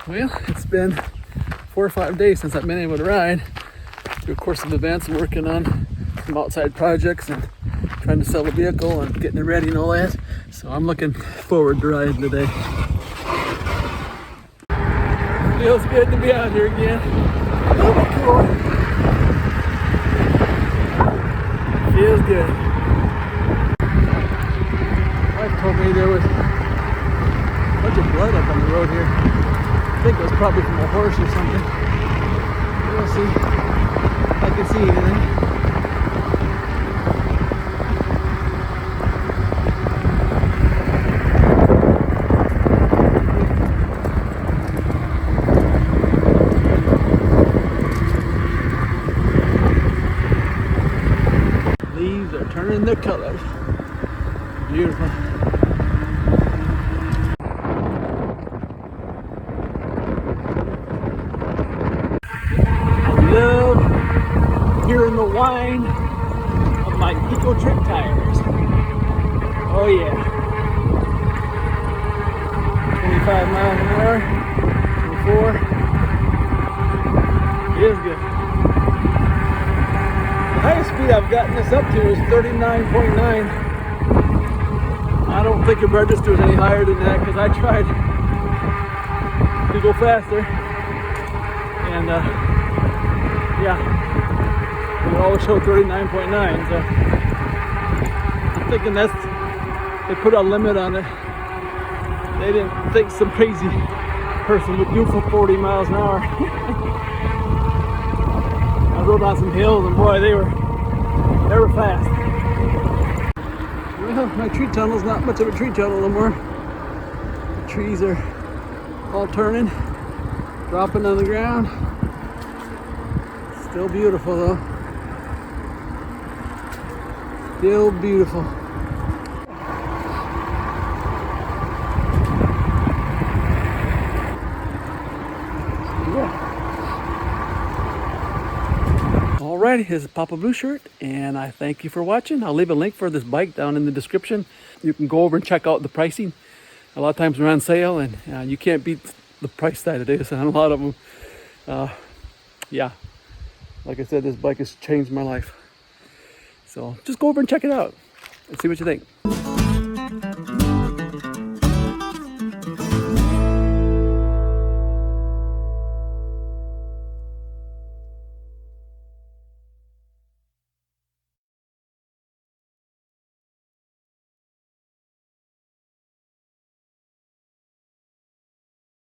Well, it's been 4 or 5 days since I've been able to ride through a course of events and working on some outside projects and trying to sell the vehicle and getting it ready and all that. So I'm looking forward to riding today. Feels good to be out here again. Oh, cool. Feels good. Wife told me there was a bunch of blood up on the road here. I think it was probably from a horse or something. We'll see if I can see anything. Leaves are turning their colors. Beautiful. I love hearing the whine of my Ecotric tires. Oh yeah. 25 miles an hour, 24. It is good. The highest speed I've gotten this up to is 39.9. I don't think it registers any higher than that because I tried to go faster, and yeah, it always showed 39.9. So I'm thinking they put a limit on it. They didn't think some crazy person would do for 40 miles an hour. I rode on some hills and boy, they were fast. Well, my tree tunnel's not much of a tree tunnel no more. The trees are all turning, dropping on the ground. Still beautiful though. Still beautiful. Alrighty, this is Papa Blue Shirt, and I thank you for watching. I'll leave a link for this bike down in the description. You can go over and check out the pricing. A lot of times they're on sale, and you can't beat the price that it is on a lot of them. Yeah, like I said, this bike has changed my life. So just go over and check it out and see what you think.